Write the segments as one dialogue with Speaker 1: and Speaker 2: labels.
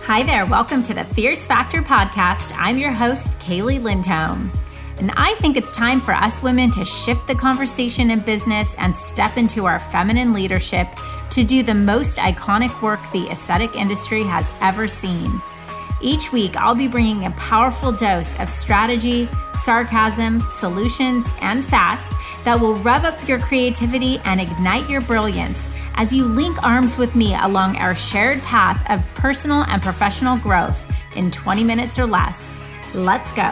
Speaker 1: Hi there, welcome to the Fierce Factor podcast. I'm your host, Kaylee Lindholm. And I think it's time for us women to shift the conversation in business and step into our feminine leadership to do the most iconic work the aesthetic industry has ever seen. Each week, I'll be bringing a powerful dose of strategy, sarcasm, solutions, and sass that will rev up your creativity and ignite your brilliance as you link arms with me along our shared path of personal and professional growth in 20 minutes or less. Let's go.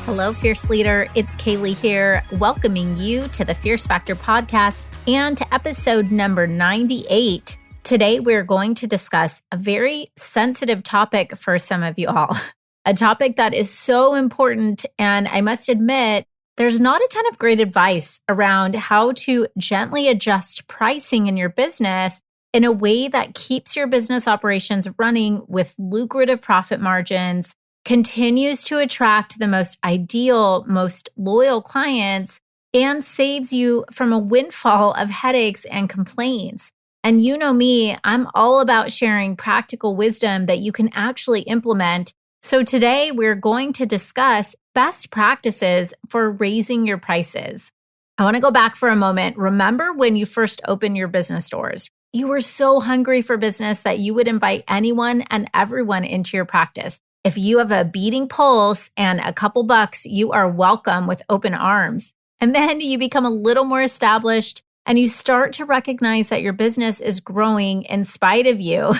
Speaker 1: Hello, Fierce Leader. It's Kaylee here, welcoming you to the Fierce Factor podcast and to episode number 98. Today, we're going to discuss a very sensitive topic for some of you all, a topic that is so important. And I must admit, there's not a ton of great advice around how to gently adjust pricing in your business in a way that keeps your business operations running with lucrative profit margins, continues to attract the most ideal, most loyal clients, and saves you from a windfall of headaches and complaints. And you know me, I'm all about sharing practical wisdom that you can actually implement. So today we're going to discuss best practices for raising your prices. I want to go back for a moment. Remember when you first opened your business doors? You were so hungry for business that you would invite anyone and everyone into your practice. If you have a beating pulse and a couple bucks, you are welcome with open arms. And then you become a little more established and you start to recognize that your business is growing in spite of you.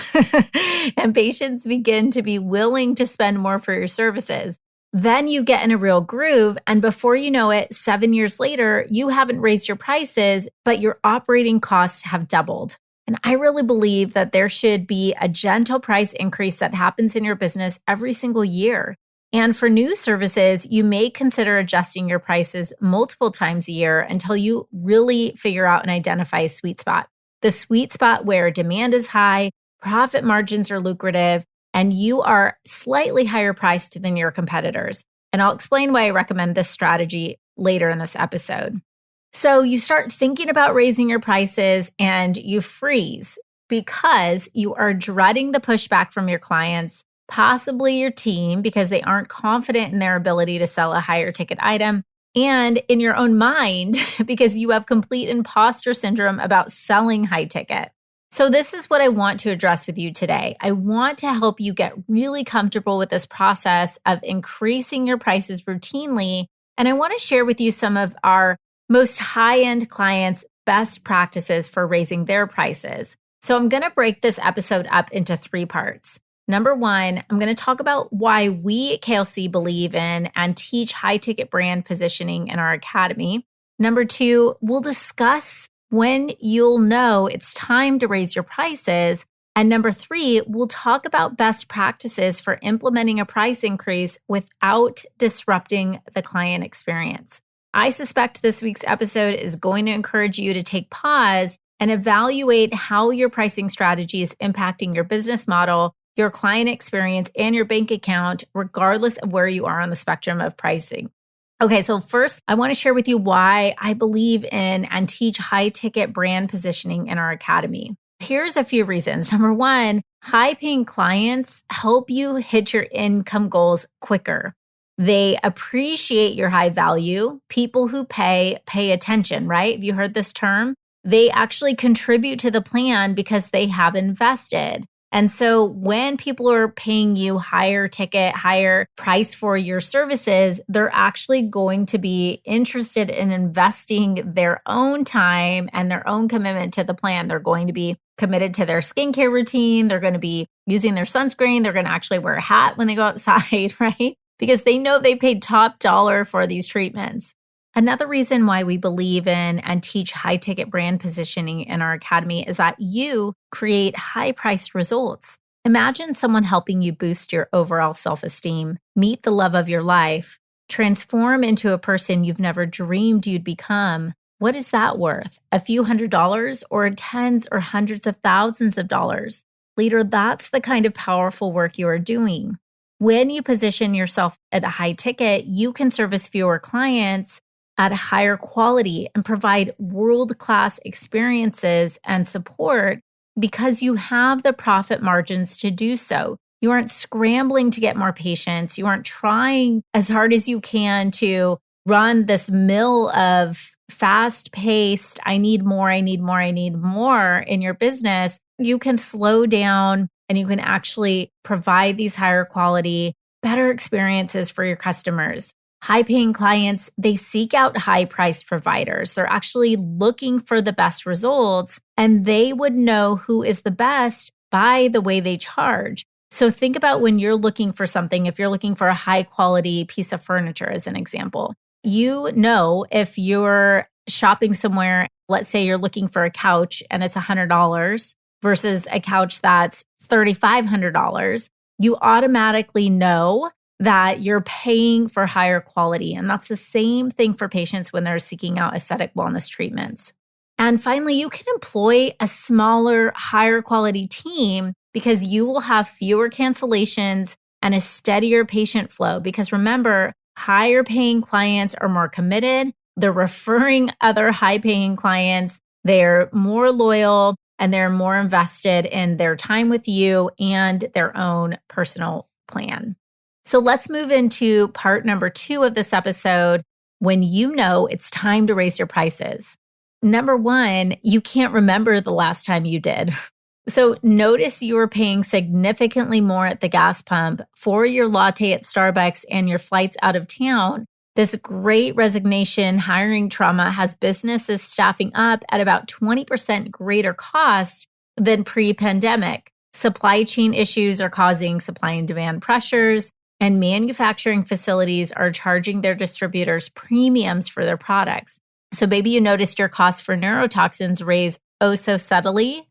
Speaker 1: And patients begin to be willing to spend more for your services. Then you get in a real groove. And before you know it, 7 years later, you haven't raised your prices, but your operating costs have doubled. And I really believe that there should be a gentle price increase that happens in your business every single year. And for new services, you may consider adjusting your prices multiple times a year until you really figure out and identify a sweet spot. The sweet spot where demand is high, profit margins are lucrative, and you are slightly higher priced than your competitors. And I'll explain why I recommend this strategy later in this episode. So you start thinking about raising your prices and you freeze because you are dreading the pushback from your clients, possibly your team, because they aren't confident in their ability to sell a higher ticket item, and in your own mind, because you have complete imposter syndrome about selling high ticket. So this is what I want to address with you today. I want to help you get really comfortable with this process of increasing your prices routinely. And I want to share with you some of our most high-end clients' best practices for raising their prices. So I'm going to break this episode up into 3 parts. Number 1, I'm going to talk about why we at KLC believe in and teach high-ticket brand positioning in our academy. Number 2, we'll discuss when you'll know it's time to raise your prices. And number 3, we'll talk about best practices for implementing a price increase without disrupting the client experience. I suspect this week's episode is going to encourage you to take pause and evaluate how your pricing strategy is impacting your business model, your client experience, and your bank account, regardless of where you are on the spectrum of pricing. Okay, so first, I want to share with you why I believe in and teach high-ticket brand positioning in our academy. Here's a few reasons. Number 1, high-paying clients help you hit your income goals quicker. They appreciate your high value. People who pay attention, right? Have you heard this term? They actually contribute to the plan because they have invested. And so when people are paying you higher ticket, higher price for your services, they're actually going to be interested in investing their own time and their own commitment to the plan. They're going to be committed to their skincare routine. They're going to be using their sunscreen. They're going to actually wear a hat when they go outside, right? Because they know they paid top dollar for these treatments. Another reason why we believe in and teach high-ticket brand positioning in our academy is that you create high-priced results. Imagine someone helping you boost your overall self-esteem, meet the love of your life, transform into a person you've never dreamed you'd become. What is that worth? A few $100s or tens or hundreds of thousands of dollars? Leader, that's the kind of powerful work you are doing. When you position yourself at a high ticket, you can service fewer clients at a higher quality and provide world-class experiences and support because you have the profit margins to do so. You aren't scrambling to get more patients. You aren't trying as hard as you can to run this mill of fast-paced, I need more in your business. You can slow down and you can actually provide these higher quality, better experiences for your customers. High-paying clients, they seek out high-priced providers. They're actually looking for the best results, and they would know who is the best by the way they charge. So think about when you're looking for something, if you're looking for a high-quality piece of furniture, as an example. You know, if you're shopping somewhere, let's say you're looking for a couch and it's $100 versus a couch that's $3,500, you automatically know that you're paying for higher quality. And that's the same thing for patients when they're seeking out aesthetic wellness treatments. And finally, you can employ a smaller, higher quality team because you will have fewer cancellations and a steadier patient flow. Because remember, higher paying clients are more committed. They're referring other high paying clients. They're more loyal and they're more invested in their time with you and their own personal plan. So let's move into part number 2 of this episode, when you know it's time to raise your prices. Number 1, you can't remember the last time you did. So notice you were paying significantly more at the gas pump for your latte at Starbucks and your flights out of town. This great resignation hiring trauma has businesses staffing up at about 20% greater cost than pre-pandemic. Supply chain issues are causing supply and demand pressures, and manufacturing facilities are charging their distributors premiums for their products. So maybe you noticed your costs for neurotoxins raise oh so subtly.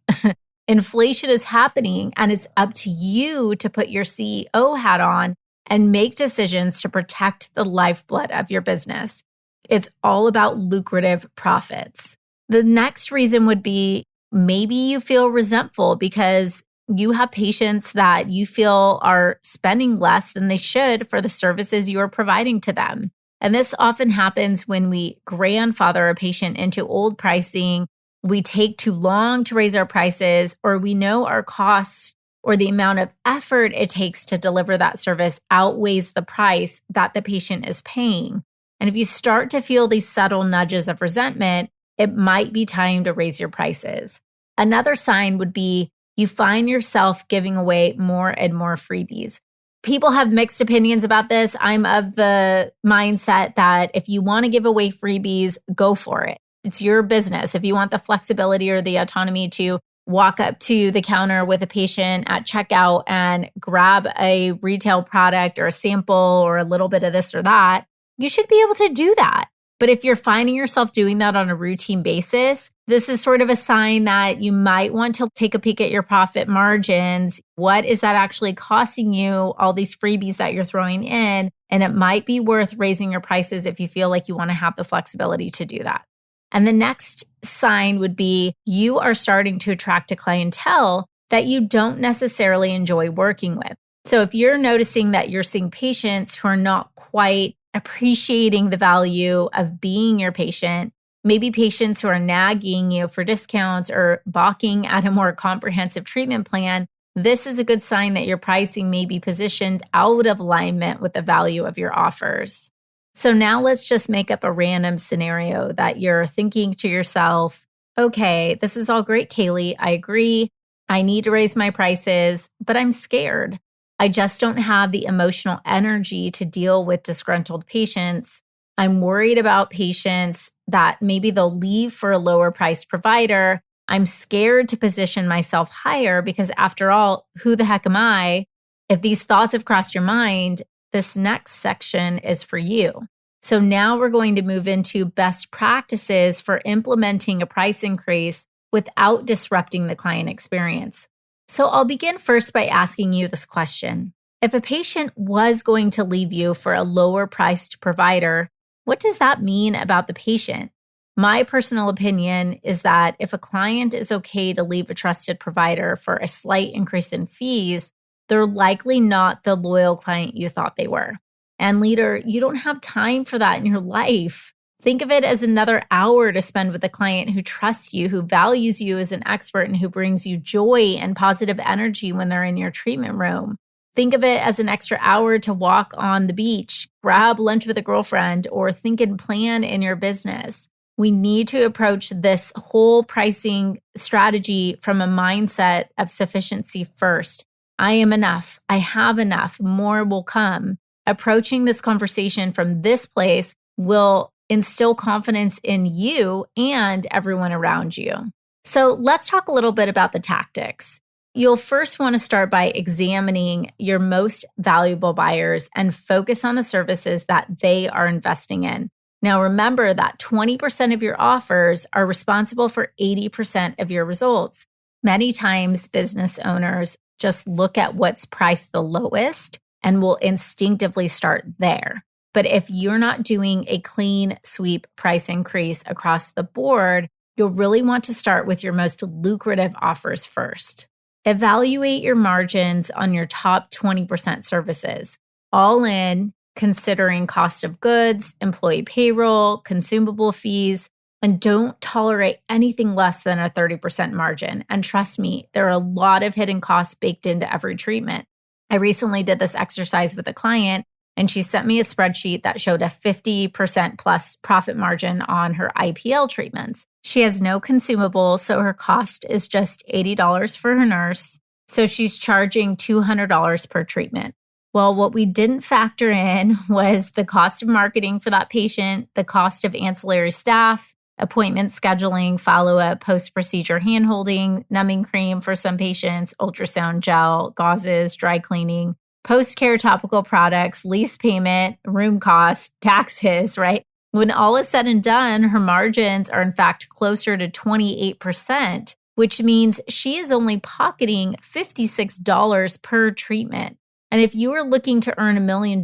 Speaker 1: Inflation is happening, and it's up to you to put your CEO hat on and make decisions to protect the lifeblood of your business. It's all about lucrative profits. The next reason would be maybe you feel resentful because you have patients that you feel are spending less than they should for the services you are providing to them. And this often happens when we grandfather a patient into old pricing, we take too long to raise our prices, or we know our costs or the amount of effort it takes to deliver that service outweighs the price that the patient is paying. And if you start to feel these subtle nudges of resentment, it might be time to raise your prices. Another sign would be you find yourself giving away more and more freebies. People have mixed opinions about this. I'm of the mindset that if you want to give away freebies, go for it. It's your business. If you want the flexibility or the autonomy to walk up to the counter with a patient at checkout and grab a retail product or a sample or a little bit of this or that, you should be able to do that. But if you're finding yourself doing that on a routine basis, this is sort of a sign that you might want to take a peek at your profit margins. What is that actually costing you, all these freebies that you're throwing in? And it might be worth raising your prices if you feel like you want to have the flexibility to do that. And the next sign would be you are starting to attract a clientele that you don't necessarily enjoy working with. So if you're noticing that you're seeing patients who are not quite appreciating the value of being your patient, maybe patients who are nagging you for discounts or balking at a more comprehensive treatment plan, this is a good sign that your pricing may be positioned out of alignment with the value of your offers. So now let's just make up a random scenario that you're thinking to yourself, okay, this is all great, Kaylee. I agree. I need to raise my prices, but I'm scared. I just don't have the emotional energy to deal with disgruntled patients. I'm worried about patients that maybe they'll leave for a lower priced provider. I'm scared to position myself higher because after all, who the heck am I? If these thoughts have crossed your mind, this next section is for you. So now we're going to move into best practices for implementing a price increase without disrupting the client experience. So I'll begin first by asking you this question. If a patient was going to leave you for a lower priced provider, what does that mean about the patient? My personal opinion is that if a client is okay to leave a trusted provider for a slight increase in fees, they're likely not the loyal client you thought they were. And leader, you don't have time for that in your life. Think of it as another hour to spend with a client who trusts you, who values you as an expert, and who brings you joy and positive energy when they're in your treatment room. Think of it as an extra hour to walk on the beach, grab lunch with a girlfriend, or think and plan in your business. We need to approach this whole pricing strategy from a mindset of sufficiency first. I am enough. I have enough. More will come. Approaching this conversation from this place will instill confidence in you and everyone around you. So let's talk a little bit about the tactics. You'll first want to start by examining your most valuable buyers and focus on the services that they are investing in. Now, remember that 20% of your offers are responsible for 80% of your results. Many times, business owners just look at what's priced the lowest and will instinctively start there. But if you're not doing a clean sweep price increase across the board, you'll really want to start with your most lucrative offers first. Evaluate your margins on your top 20% services, all in, considering cost of goods, employee payroll, consumable fees, and don't tolerate anything less than a 30% margin. And trust me, there are a lot of hidden costs baked into every treatment. I recently did this exercise with a client, and she sent me a spreadsheet that showed a 50% plus profit margin on her IPL treatments. She has no consumables, so her cost is just $80 for her nurse. So she's charging $200 per treatment. Well, what we didn't factor in was the cost of marketing for that patient, the cost of ancillary staff, appointment scheduling, follow-up, post-procedure handholding, numbing cream for some patients, ultrasound gel, gauzes, dry cleaning, post-care topical products, lease payment, room costs, taxes, right? When all is said and done, her margins are in fact closer to 28%, which means she is only pocketing $56 per treatment. And if you are looking to earn $1 million,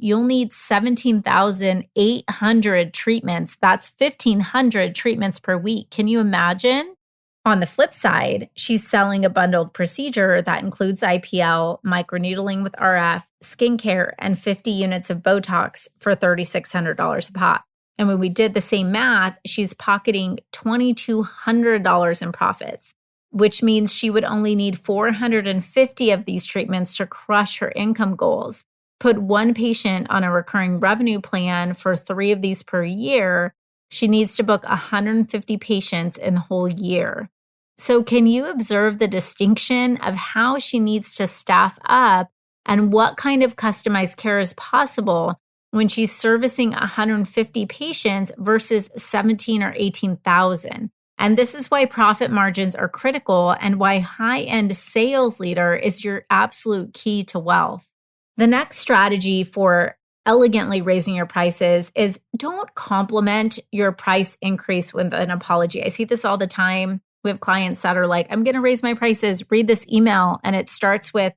Speaker 1: you'll need 17,800 treatments. That's 1,500 treatments per week. Can you imagine? On the flip side, she's selling a bundled procedure that includes IPL, microneedling with RF, skincare, and 50 units of Botox for $3,600 a pop. And when we did the same math, she's pocketing $2,200 in profits, which means she would only need 450 of these treatments to crush her income goals. Put one patient on a recurring revenue plan for 3 of these per year, she needs to book 150 patients in the whole year. So can you observe the distinction of how she needs to staff up and what kind of customized care is possible when she's servicing 150 patients versus 17 or 18,000? And this is why profit margins are critical and why high-end sales leader is your absolute key to wealth. The next strategy for elegantly raising your prices is don't compliment your price increase with an apology. I see this all the time. We have clients that are like, I'm going to raise my prices, read this email. And it starts with,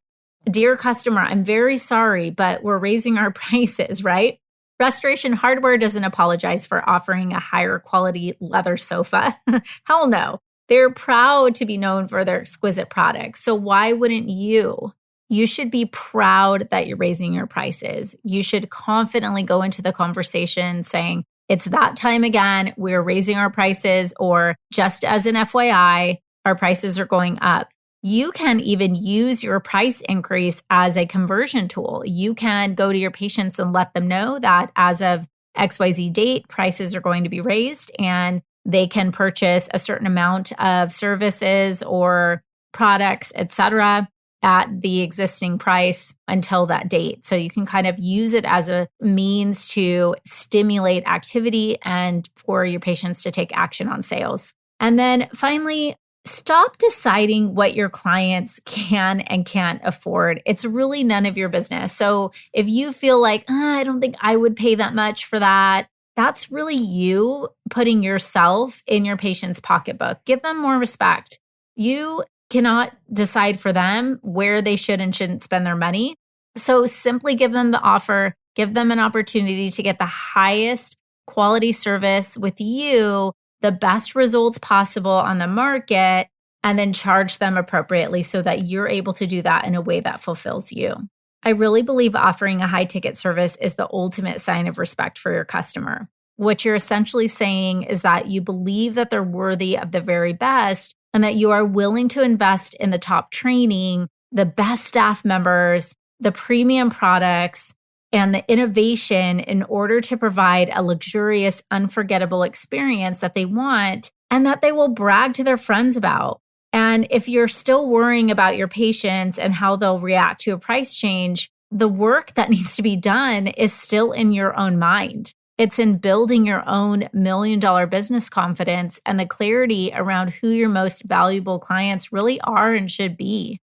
Speaker 1: dear customer, I'm very sorry, but we're raising our prices, right? Restoration Hardware doesn't apologize for offering a higher quality leather sofa. Hell no. They're proud to be known for their exquisite products. So why wouldn't you? You should be proud that you're raising your prices. You should confidently go into the conversation saying, it's that time again, we're raising our prices, or just as an FYI, our prices are going up. You can even use your price increase as a conversion tool. You can go to your patients and let them know that as of XYZ date, prices are going to be raised and they can purchase a certain amount of services or products, etc., at the existing price until that date. So you can kind of use it as a means to stimulate activity and for your patients to take action on sales. And then finally, stop deciding what your clients can and can't afford. It's really none of your business. So if you feel like, I don't think I would pay that much for that, that's really you putting yourself in your patient's pocketbook. Give them more respect. You cannot decide for them where they should and shouldn't spend their money. So simply give them the offer, give them an opportunity to get the highest quality service with you, the best results possible on the market, and then charge them appropriately so that you're able to do that in a way that fulfills you. I really believe offering a high ticket service is the ultimate sign of respect for your customer. What you're essentially saying is that you believe that they're worthy of the very best and that you are willing to invest in the top training, the best staff members, the premium products, and the innovation in order to provide a luxurious, unforgettable experience that they want and that they will brag to their friends about. And if you're still worrying about your patients and how they'll react to a price change, the work that needs to be done is still in your own mind. It's in building your own $1 million business confidence and the clarity around who your most valuable clients really are and should be.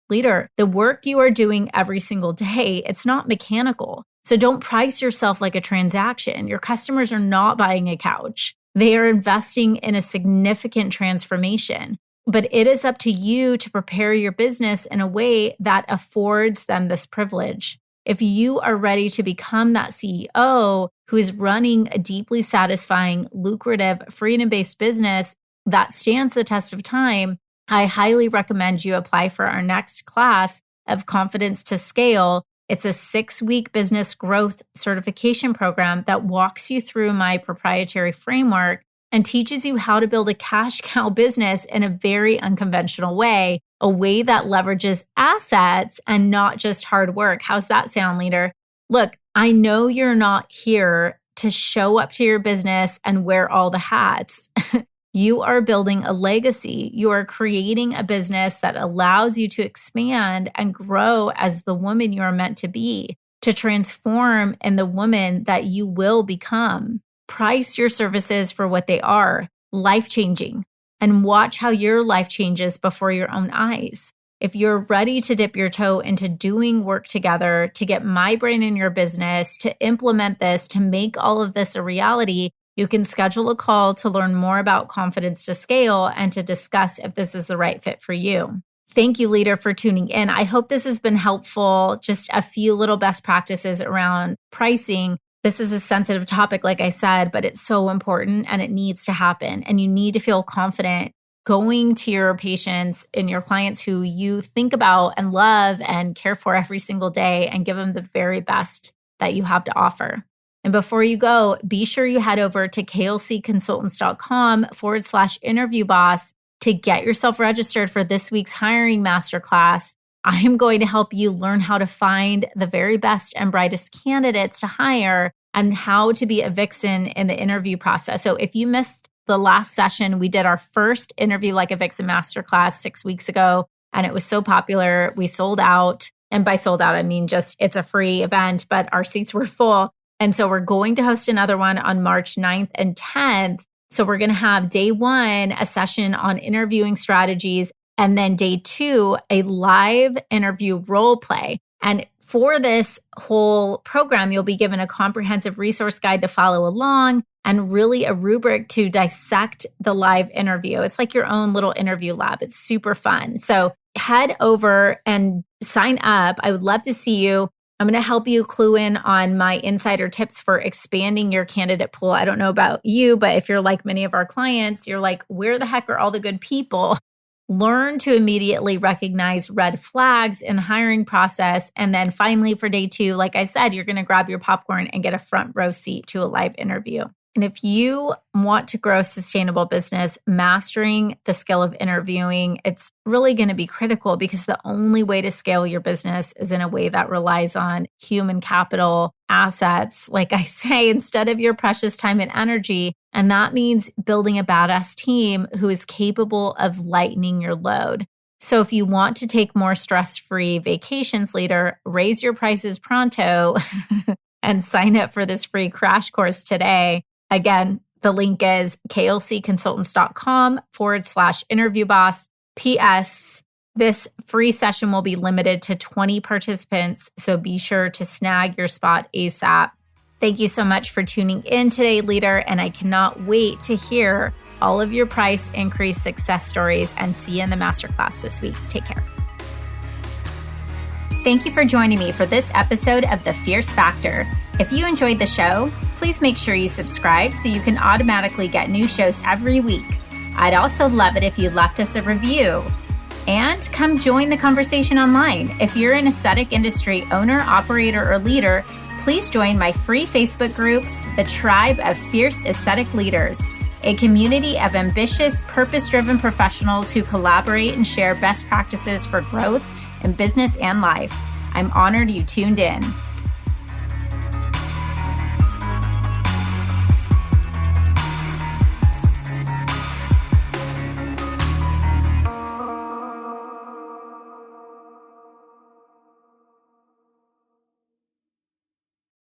Speaker 1: Leader, the work you are doing every single day, it's not mechanical. So don't price yourself like a transaction. Your customers are not buying a couch. They are investing in a significant transformation. But it is up to you to prepare your business in a way that affords them this privilege. If you are ready to become that CEO who is running a deeply satisfying, lucrative, freedom-based business that stands the test of time, I highly recommend you apply for our next class of Confidence to Scale. It's a 6-week business growth certification program that walks you through my proprietary framework and teaches you how to build a cash cow business in a very unconventional way, a way that leverages assets and not just hard work. How's that sound, leader? Look, I know you're not here to show up to your business and wear all the hats. You are building a legacy. You are creating a business that allows you to expand and grow as the woman you are meant to be, to transform in the woman that you will become. Price your services for what they are, life-changing, and watch how your life changes before your own eyes. If you're ready to dip your toe into doing work together, to get my brain in your business, to implement this, to make all of this a reality, you can schedule a call to learn more about Confidence to Scale and to discuss if this is the right fit for you. Thank you, leader, for tuning in. I hope this has been helpful. Just a few little best practices around pricing. This is a sensitive topic, like I said, but it's so important and it needs to happen. And you need to feel confident going to your patients and your clients who you think about and love and care for every single day and give them the very best that you have to offer. And before you go, be sure you head over to klcconsultants.com/interview boss to get yourself registered for this week's hiring masterclass. I am going to help you learn how to find the very best and brightest candidates to hire and how to be a vixen in the interview process. So if you missed the last session, we did our first Interview Like a Vixen masterclass 6 weeks ago, and it was so popular. We sold out. And by sold out, I mean just it's a free event, but our seats were full. And so we're going to host another one on March 9th and 10th. So we're going to have day 1, a session on interviewing strategies, and then day 2, a live interview role play. And for this whole program, you'll be given a comprehensive resource guide to follow along and really a rubric to dissect the live interview. It's like your own little interview lab. It's super fun. So head over and sign up. I would love to see you. I'm going to help you clue in on my insider tips for expanding your candidate pool. I don't know about you, but if you're like many of our clients, you're like, where the heck are all the good people? Learn to immediately recognize red flags in the hiring process. And then finally for day 2, like I said, you're going to grab your popcorn and get a front row seat to a live interview. And if you want to grow a sustainable business, mastering the skill of interviewing, it's really going to be critical because the only way to scale your business is in a way that relies on human capital, assets, like I say, instead of your precious time and energy. And that means building a badass team who is capable of lightening your load. So if you want to take more stress-free vacations later, raise your prices pronto and sign up for this free crash course today. Again, the link is klcconsultants.com/interview boss. P.S. This free session will be limited to 20 participants, so be sure to snag your spot ASAP. Thank you so much for tuning in today, leader, and I cannot wait to hear all of your price increase success stories and see you in the masterclass this week. Take care. Thank you for joining me for this episode of The Fierce Factor. If you enjoyed the show, please make sure you subscribe so you can automatically get new shows every week. I'd also love it if you left us a review. And come join the conversation online. If you're an aesthetic industry owner, operator, or leader, please join my free Facebook group, The Tribe of Fierce Aesthetic Leaders, a community of ambitious, purpose-driven professionals who collaborate and share best practices for growth in business and life. I'm honored you tuned in.